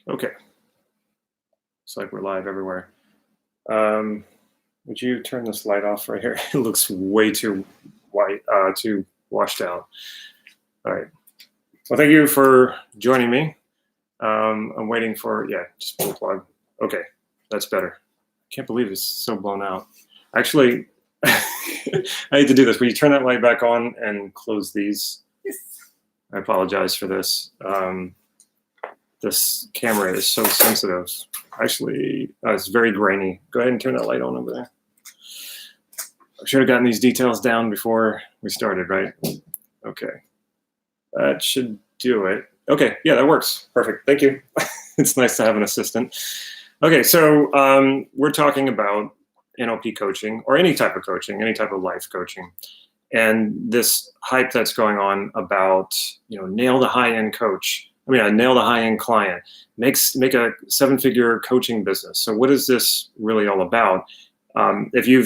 Okay, it's like we're live everywhere. Would you turn this light off right here? It looks way too white, too washed out. All right. Well, thank you for joining me. I'm waiting for, yeah, just pull the plug. Okay, that's better. I can't believe it's so blown out. Actually, I hate to do this. Will you turn that light back on and close these? Yes. I apologize for this. This camera is so sensitive. Actually, it's very grainy. Go ahead and turn that light on over there. I should have gotten these details down before we started, right? Okay. That should do it. Okay, yeah, that works. Perfect, thank you. It's nice to have an assistant. Okay, so we're talking about NLP coaching, or any type of coaching, any type of life coaching. And this hype that's going on about, nail the high-end coach. Nail the high-end client, make a seven-figure coaching business. So what is this really all about? If you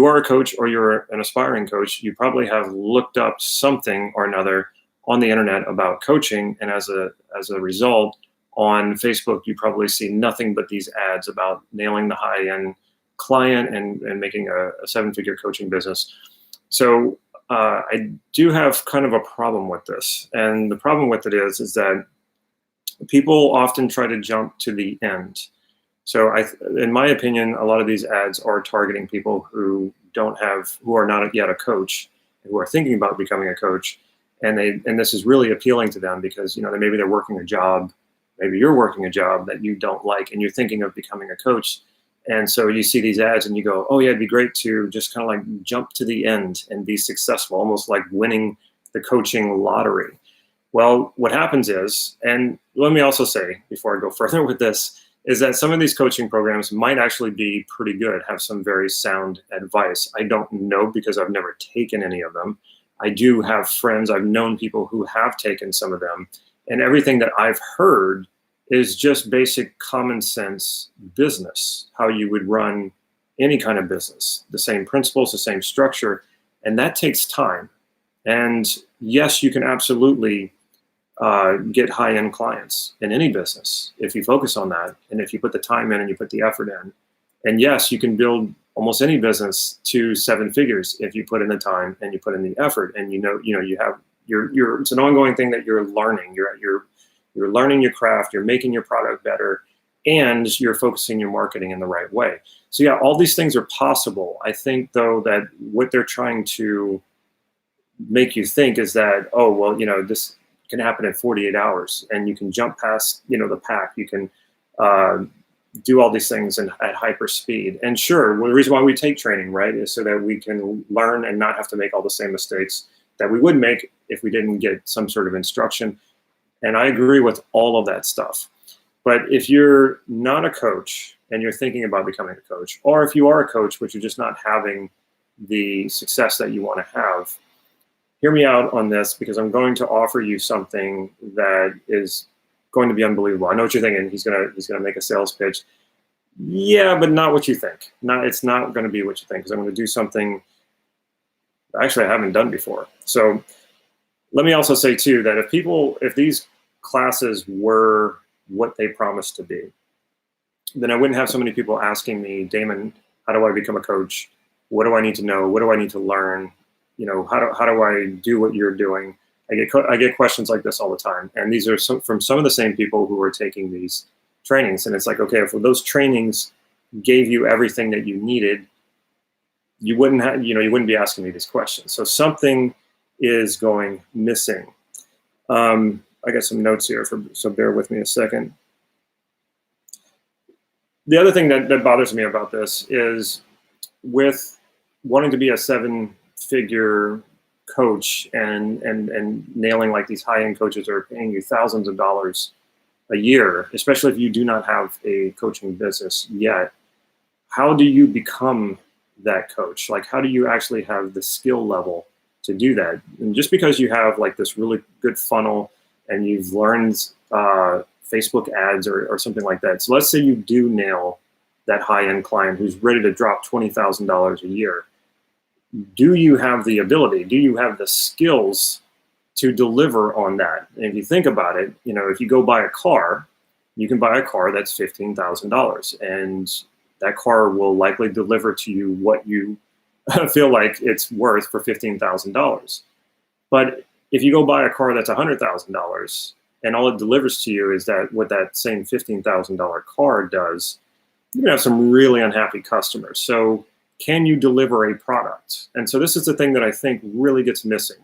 are a coach or you're an aspiring coach, you probably have looked up something or another on the internet about coaching, and as a result, on Facebook, you probably see nothing but these ads about nailing the high-end client and making a seven-figure coaching business. So I do have kind of a problem with this. And the problem with it is that people often try to jump to the end. So in my opinion, a lot of these ads are targeting people who are not yet a coach, who are thinking about becoming a coach. And this is really appealing to them because, maybe they're working a job, maybe you're working a job that you don't like, and you're thinking of becoming a coach. And so you see these ads and you go, oh yeah, it'd be great to just kind of like jump to the end and be successful, almost like winning the coaching lottery. Well, what happens is, and let me also say, before I go further with this, is that some of these coaching programs might actually be pretty good, have some very sound advice. I don't know because I've never taken any of them. I do have friends, I've known people who have taken some of them, and everything that I've heard is just basic common sense business, how you would run any kind of business, the same principles, the same structure, and that takes time. And yes, you can absolutely get high-end clients in any business if you focus on that, and if you put the time in and you put the effort in. And yes, you can build almost any business to seven figures if you put in the time and you put in the effort, and it's an ongoing thing that you're learning. You're learning your craft, you're making your product better, and you're focusing your marketing in the right way. So yeah, all these things are possible. I think though that what they're trying to make you think is that, oh, well, this can happen in 48 hours and you can jump past, the pack. You can do all these things at hyper speed. And sure, well, the reason why we take training, right, is so that we can learn and not have to make all the same mistakes that we would make if we didn't get some sort of instruction. And I agree with all of that stuff. But if you're not a coach and you're thinking about becoming a coach, or if you are a coach but you're just not having the success that you want to have, hear me out on this, because I'm going to offer you something that is going to be unbelievable. I know what you're thinking. He's gonna make a sales pitch. Yeah, but not what you think. It's not going to be what you think, because I'm going to do something actually I haven't done before. So let me also say too that if these classes were what they promised to be, then I wouldn't have so many people asking me, Damon, how do I become a coach? What do I need to know? What do I need to learn? How do I do what you're doing? I get questions like this all the time, and these are from some of the same people who are taking these trainings. And it's like, okay, if those trainings gave you everything that you needed, you wouldn't be asking me these questions. So something is going missing. I got some notes here, so bear with me a second. The other thing that bothers me about this is, with wanting to be a seven-figure coach and nailing, like, these high-end coaches are paying you thousands of dollars a year, especially if you do not have a coaching business yet. How do you become that coach? Like, how do you actually have the skill level to do that? And just because you have like this really good funnel and you've learned Facebook ads or something like that. So let's say you do nail that high-end client who's ready to drop $20,000 a year. Do you have the ability? Do you have the skills to deliver on that? And if you think about it, if you go buy a car, you can buy a car that's $15,000, and that car will likely deliver to you what you feel like it's worth for $15,000. But if you go buy a car that's $100,000 and all it delivers to you is that what that same $15,000 car does, you're gonna have some really unhappy customers. So can you deliver a product? And so this is the thing that I think really gets missing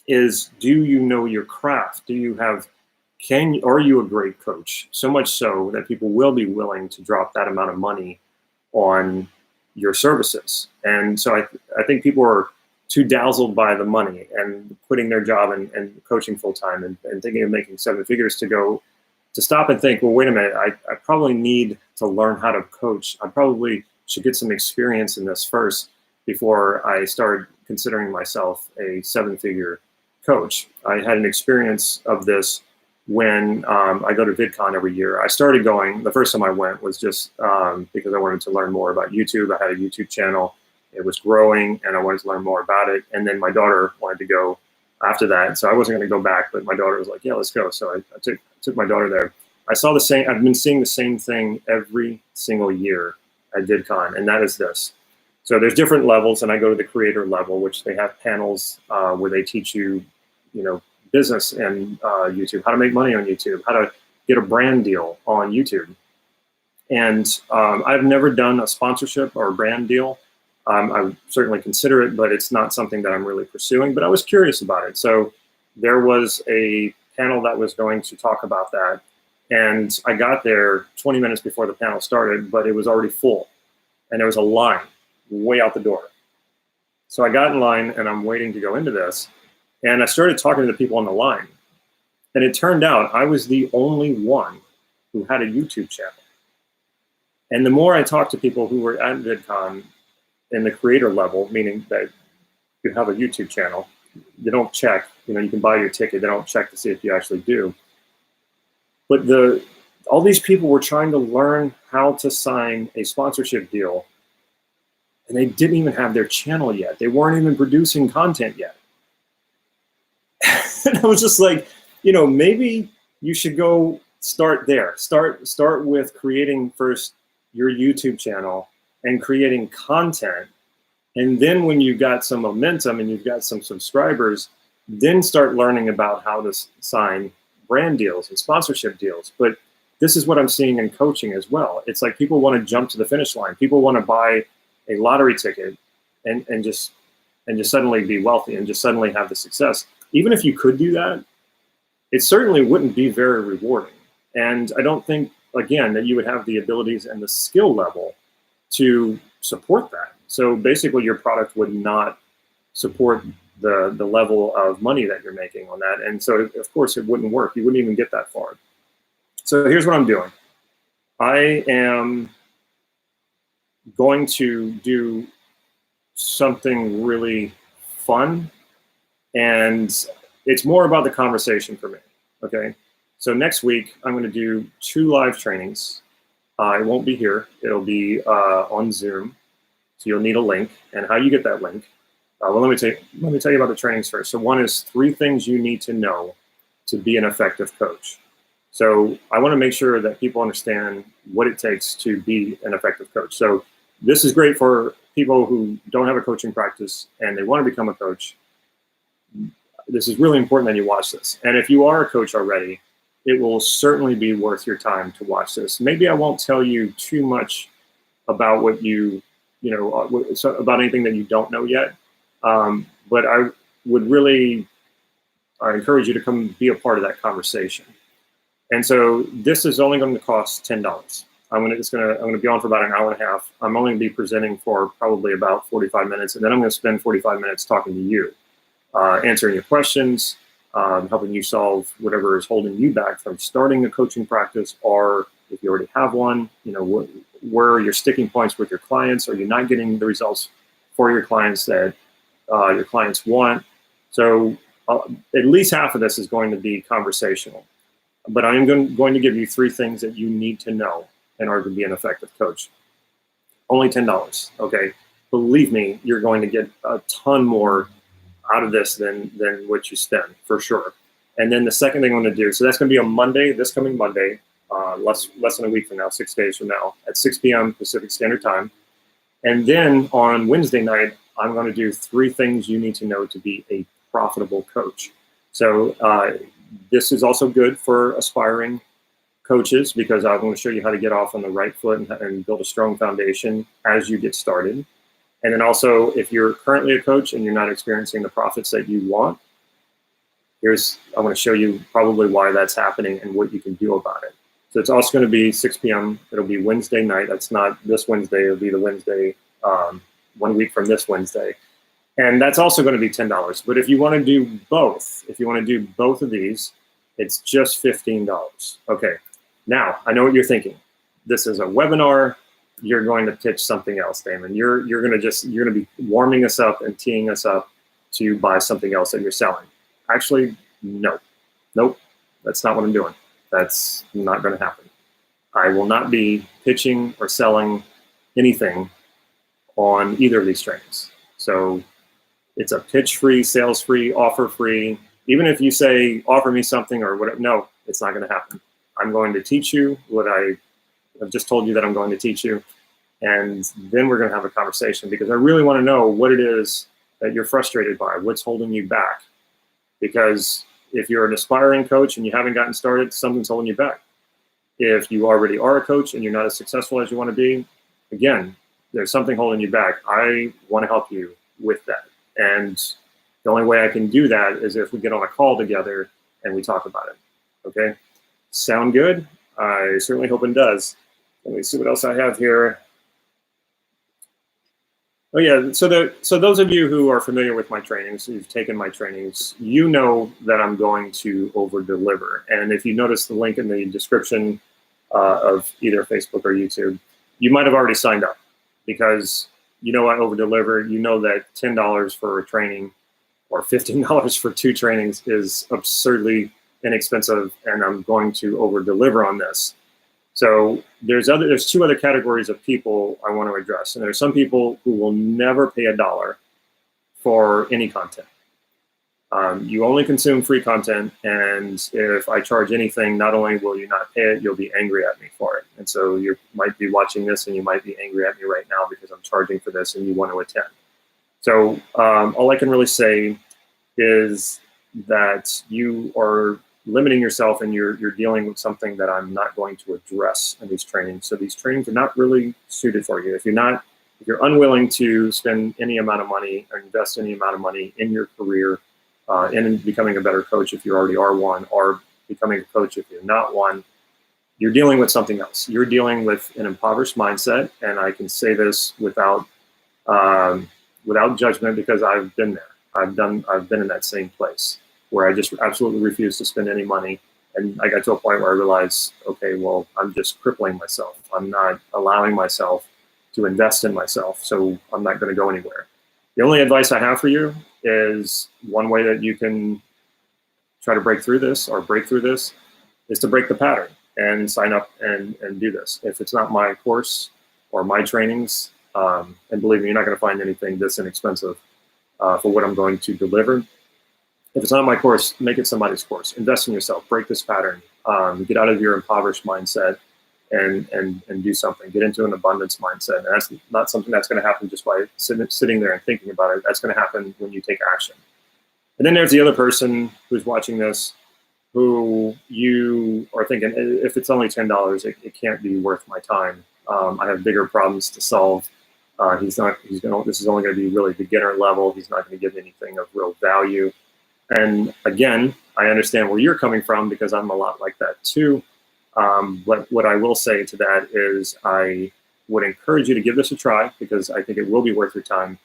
is, do you know your craft? Do you have, are you a great coach? So much so that people will be willing to drop that amount of money on your services. And so I think people are too dazzled by the money and quitting their job and coaching full time and thinking of making seven figures to stop and think, well, wait a minute, I probably need to learn how to coach. I probably should get some experience in this first before I start considering myself a seven-figure coach. I had an experience of this when I go to VidCon every year. I started going, the first time I went was just because I wanted to learn more about YouTube. I had a YouTube channel. It was growing and I wanted to learn more about it. And then my daughter wanted to go after that. So I wasn't going to go back, but my daughter was like, yeah, let's go. So I took my daughter there. I've been seeing the same thing every single year at VidCon, and that is this. So there's different levels, and I go to the creator level, which they have panels where they teach you, business and YouTube, how to make money on YouTube, how to get a brand deal on YouTube. And I've never done a sponsorship or a brand deal. I would certainly consider it, but it's not something that I'm really pursuing, but I was curious about it. So there was a panel that was going to talk about that. And I got there 20 minutes before the panel started, but it was already full. And there was a line way out the door. So I got in line and I'm waiting to go into this. And I started talking to the people on the line. And it turned out I was the only one who had a YouTube channel. And the more I talked to people who were at VidCon in the creator level, meaning that you have a YouTube channel, they don't check, you can buy your ticket, they don't check to see if you actually do. But all these people were trying to learn how to sign a sponsorship deal, and they didn't even have their channel yet. They weren't even producing content yet. And I was just like, maybe you should go start there. Start with creating first your YouTube channel and creating content. And then when you've got some momentum and you've got some subscribers, then start learning about how to sign brand deals and sponsorship deals. But this is what I'm seeing in coaching as well. It's like people want to jump to the finish line. People want to buy a lottery ticket and just suddenly be wealthy and just suddenly have the success. Even if you could do that, it certainly wouldn't be very rewarding. And I don't think, again, that you would have the abilities and the skill level to support that. So basically your product would not support the level of money that you're making on that. And so of course it wouldn't work. You wouldn't even get that far. So here's what I'm doing. I am going to do something really fun, and it's more about the conversation for me, okay? So next week, I'm gonna do 2 live trainings. It won't be here, it'll be on Zoom. So you'll need a link, and how you get that link. Well, let me tell you about the trainings first. So one is 3 things you need to know to be an effective coach. So I wanna make sure that people understand what it takes to be an effective coach. So this is great for people who don't have a coaching practice and they wanna become a coach. This is really important that you watch this. And if you are a coach already, it will certainly be worth your time to watch this. Maybe I won't tell you too much about what about anything that you don't know yet. But I would really encourage you to come be a part of that conversation. And so this is only going to cost $10. I'm going to be on for about an hour and a half. I'm only going to be presenting for probably about 45 minutes, and then I'm going to spend 45 minutes talking to you, answering your questions, helping you solve whatever is holding you back from starting a coaching practice, or if you already have one, where are your sticking points with your clients? Are you not getting the results for your clients that your clients want? So at least half of this is going to be conversational. But I am going to give you 3 things that you need to know in order to be an effective coach. Only $10, okay? Believe me, you're going to get a ton more out of this than what you spend, for sure. And then the second thing I'm going to do, so that's going to be on Monday, this coming Monday, less than a week from now, 6 days from now, at 6 p.m. Pacific Standard Time. And then on Wednesday night, I'm going to do 3 things you need to know to be a profitable coach. So this is also good for aspiring coaches, because I'm going to show you how to get off on the right foot and build a strong foundation as you get started. And then also, if you're currently a coach and you're not experiencing the profits that you want, I want to show you probably why that's happening and what you can do about it. So it's also going to be 6 p.m. It'll be Wednesday night. That's not this Wednesday. It'll be the Wednesday, 1 week from this Wednesday. And that's also going to be $10. But if you want to do both, of these, it's just $15. Okay. Now, I know what you're thinking. This is a webinar. You're going to pitch something else, Damon. You're going to be warming us up and teeing us up to buy something else that you're selling. Actually, no. Nope. That's not what I'm doing. That's not going to happen. I will not be pitching or selling anything on either of these trainings. So it's a pitch-free, sales-free, offer-free. Even if you say, offer me something or whatever, no, it's not going to happen. I'm going to teach you what I've just told you that I'm going to teach you. And then we're going to have a conversation, because I really want to know what it is that you're frustrated by, what's holding you back. Because if you're an aspiring coach and you haven't gotten started, something's holding you back. If you already are a coach and you're not as successful as you want to be, again, there's something holding you back. I want to help you with that. And the only way I can do that is if we get on a call together and we talk about it. Okay? Sound good? I certainly hope it does. Let me see what else I have here. Oh yeah, so those of you who are familiar with my trainings, who've taken my trainings, you know that I'm going to over-deliver. And if you notice the link in the description of either Facebook or YouTube, you might have already signed up, because you know I over-deliver. You know that $10 for a training or $15 for 2 trainings is absurdly inexpensive, and I'm going to over-deliver on this. So there's 2 other categories of people I want to address. And there's some people who will never pay $1 for any content. You only consume free content, and if I charge anything, not only will you not pay it, you'll be angry at me for it. And so you might be watching this and you might be angry at me right now because I'm charging for this and you want to attend. So all I can really say is that you are limiting yourself, and you're dealing with something that I'm not going to address in these trainings. So these trainings are not really suited for you. If you're unwilling to spend any amount of money or invest any amount of money in your career, in becoming a better coach if you already are one, or becoming a coach if you're not one, you're dealing with something else. You're dealing with an impoverished mindset, and I can say this without judgment, because I've been there. I've been in that same place, where I just absolutely refused to spend any money. And I got to a point where I realized, okay, well, I'm just crippling myself. I'm not allowing myself to invest in myself, so I'm not going to go anywhere. The only advice I have for you is, one way that you can try to break through this is to break the pattern and sign up and do this. If it's not my course or my trainings, and believe me, you're not going to find anything this inexpensive for what I'm going to deliver. If it's not my course, make it somebody's course. Invest in yourself. Break this pattern. Get out of your impoverished mindset and do something. Get into an abundance mindset. And that's not something that's going to happen just by sitting there and thinking about it. That's going to happen when you take action. And then there's the other person who's watching this, who you are thinking, if it's only $10, it can't be worth my time. I have bigger problems to solve. This is only going to be really beginner level. He's not going to give anything of real value. And again, I understand where you're coming from, because I'm a lot like that too. But what I will say to that is, I would encourage you to give this a try, because I think it will be worth your time.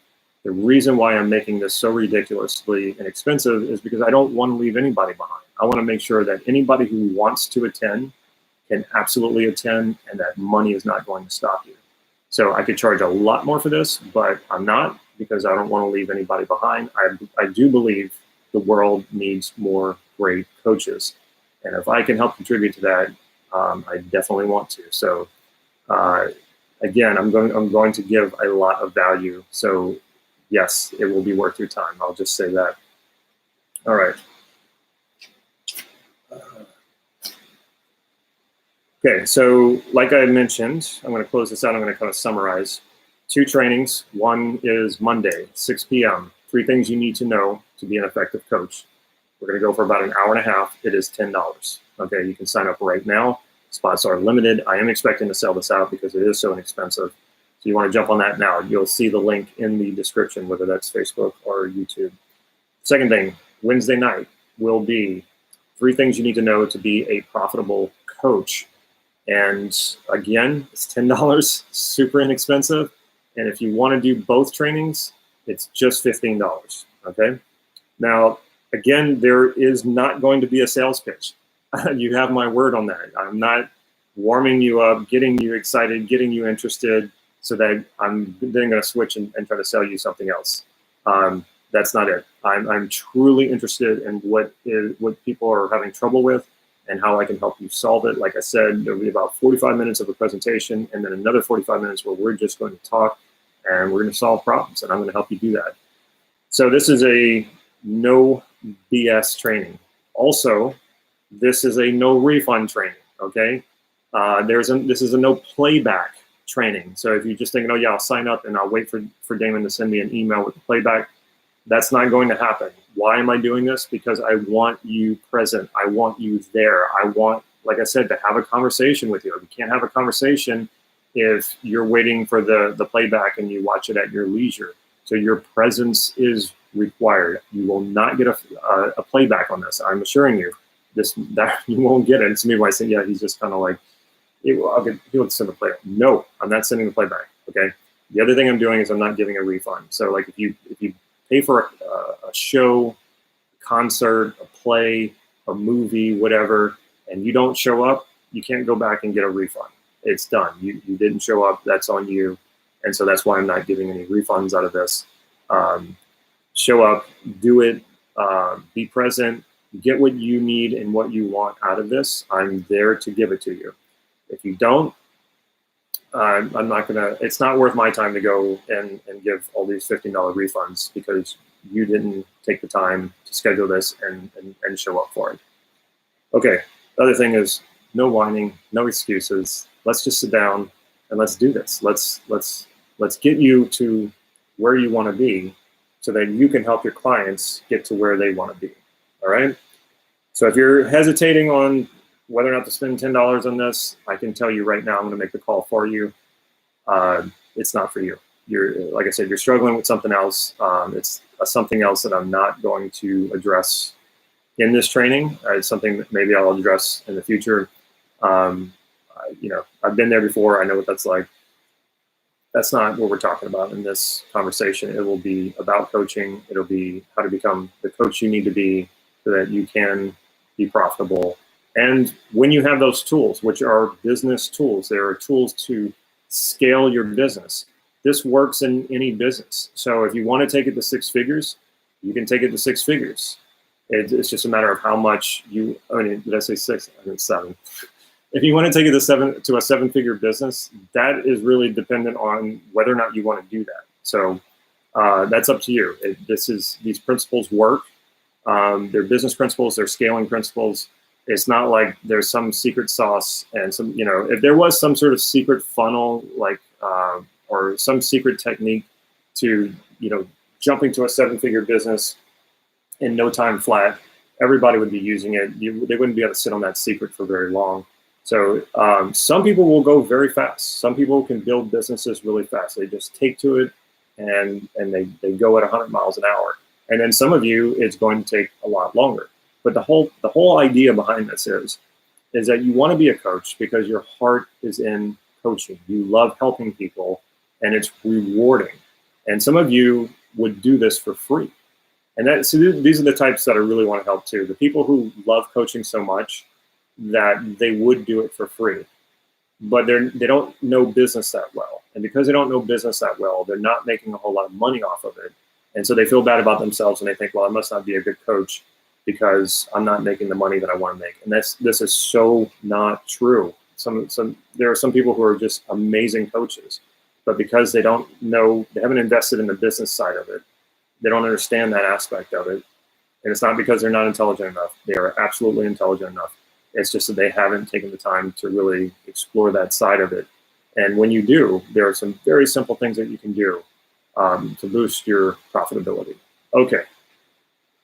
The reason why I'm making this so ridiculously inexpensive is because I don't want to leave anybody behind. I want to make sure that anybody who wants to attend can absolutely attend, and that money is not going to stop you. So I could charge a lot more for this, but I'm not, because I don't want to leave anybody behind. I do believe the world needs more great coaches. And if I can help contribute to that, I definitely want to. So again, I'm going to give a lot of value. So yes, it will be worth your time. I'll just say that. All right. Okay, so like I mentioned, I'm going to close this out. I'm going to kind of summarize 2 trainings. One is Monday, 6 p.m. 3 things you need to know to be an effective coach. We're going to go for about an hour and a half. It is $10. Okay, you can sign up right now. Spots are limited. I am expecting to sell this out because it is so inexpensive. So you want to jump on that now. You'll see the link in the description, whether that's Facebook or YouTube. Second thing, Wednesday night will be 3 things you need to know to be a profitable coach. And again, it's $10, super inexpensive. And if you want to do both trainings, it's just $15, okay? Now, again, there is not going to be a sales pitch. You have my word on that. I'm not warming you up, getting you excited, getting you interested so that I'm then going to switch and try to sell you something else. That's not it. I'm truly interested in what people are having trouble with and how I can help you solve it. Like I said, there'll be about 45 minutes of a presentation and then another 45 minutes where we're just going to talk and we're going to solve problems, and I'm going to help you do that. So this is a no BS training. Also, this is a no refund training, okay? This is a no playback training. So if you're just thinking, oh yeah, I'll sign up and I'll wait for Damon to send me an email with the playback, that's not going to happen. Why am I doing this? Because I want you present. I want you there. I want, like I said, to have a conversation with you. You can't have a conversation if you're waiting for the playback and you watch it at your leisure. So your presence is required. You will not get a playback on this. I'm assuring you, that you won't get it. And some people might say, yeah, he's just kind of like, he'll send the playback. No, I'm not sending the playback. Okay. The other thing I'm doing is I'm not giving a refund. So like if you pay for a show, concert, a play, a movie, whatever, and you don't show up, you can't go back and get a refund. It's done. You didn't show up. That's on you. And so that's why I'm not giving any refunds out of this. Show up, do it, be present, get what you need and what you want out of this. I'm there to give it to you. If you don't, I'm not gonna, it's not worth my time to go and give all these $15 refunds because you didn't take the time to schedule this and show up for it. Okay, the other thing is no whining, no excuses. Let's just sit down and let's do this. Let's get you to where you want to be so that you can help your clients get to where they want to be, all right? So if you're hesitating on whether or not to spend $10 on this, I can tell you right now, I'm going to make the call for you. It's not for you. Like I said, you're struggling with something else. It's something else that I'm not going to address in this training. It's something that maybe I'll address in the future. I've been there before. I know what that's like. That's not what we're talking about in this conversation. It will be about coaching. It'll be how to become the coach you need to be so that you can be profitable. And when you have those tools, which are business tools, there are tools to scale your business. This works in any business. So if you want to take it to 6 figures, you can take it to 6 figures. It's just a matter of how much did I say 6? I meant 7. If you want to take it to a 7-figure business, that is really dependent on whether or not you want to do that. So that's up to you. These principles work. They're business principles. They're scaling principles. It's not like there's some secret sauce and some, if there was some sort of secret funnel, like, or some secret technique to, jumping to a 7-figure business in no time flat, everybody would be using it. They wouldn't be able to sit on that secret for very long. So some people will go very fast. Some people can build businesses really fast. They just take to it and they go at 100 miles an hour. And then some of you, it's going to take a lot longer. But the whole idea behind this is that you want to be a coach because your heart is in coaching. You love helping people and it's rewarding. And some of you would do this for free. And so these are the types that I really want to help too. The people who love coaching so much that they would do it for free, but they don't know business that well. And because they don't know business that well, they're not making a whole lot of money off of it. And so they feel bad about themselves and they think, well, I must not be a good coach because I'm not making the money that I want to make. And this is so not true. There are some people who are just amazing coaches, but because they don't know, they haven't invested in the business side of it, they don't understand that aspect of it. And it's not because they're not intelligent enough. They are absolutely intelligent enough. It's just that they haven't taken the time to really explore that side of it. And when you do, there are some very simple things that you can do to boost your profitability. Okay,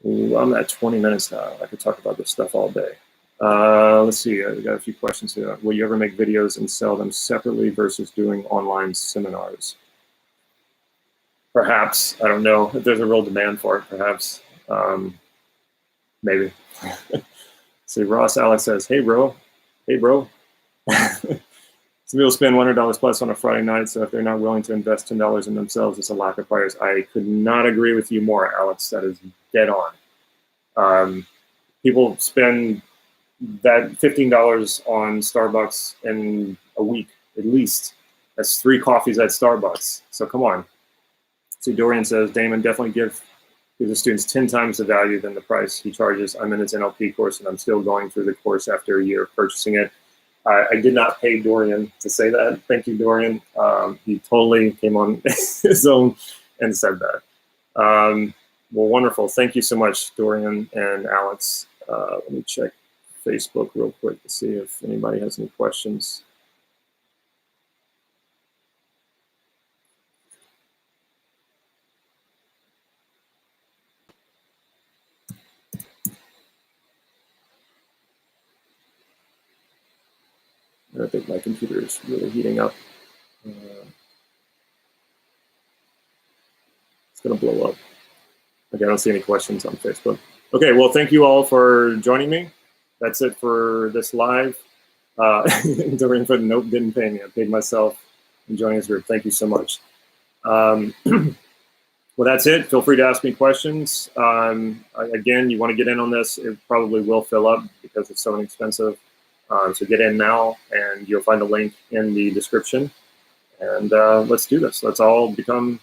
I'm at 20 minutes now. I could talk about this stuff all day. Let's see, we got a few questions here. Will you ever make videos and sell them separately versus doing online seminars? Perhaps. I don't know if there's a real demand for it, perhaps. Maybe. See, Ross Alex says, hey, bro. Hey, bro. Some people spend $100 plus on a Friday night, so if they're not willing to invest $10 in themselves, it's a lack of buyers. I could not agree with you more, Alex. That is dead on. People spend that $15 on Starbucks in a week, at least. That's 3 coffees at Starbucks. So come on. See, Dorian says, Damon, definitely give the students 10 times the value than the price he charges. I'm in his NLP course, and I'm still going through the course after a year of purchasing it. I did not pay Dorian to say that. Thank you, Dorian. He totally came on his own and said that. Well, wonderful. Thank you so much, Dorian and Alex. Let me check Facebook real quick to see if anybody has any questions. I think my computer is really heating up. It's going to blow up. Okay, I don't see any questions on Facebook. Okay, well, thank you all for joining me. That's it for this live. Dorian put, nope, didn't pay me. I paid myself and joining this group. Thank you so much. Well, that's it. Feel free to ask me questions. Again, you want to get in on this. It probably will fill up because it's so inexpensive. So get in now, and you'll find a link in the description. And let's do this. Let's all become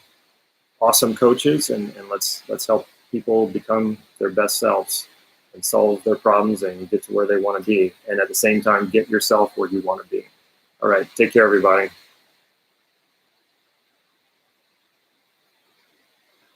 awesome coaches, and let's help people become their best selves and solve their problems and get to where they want to be. And at the same time, get yourself where you want to be. All right. Take care, everybody.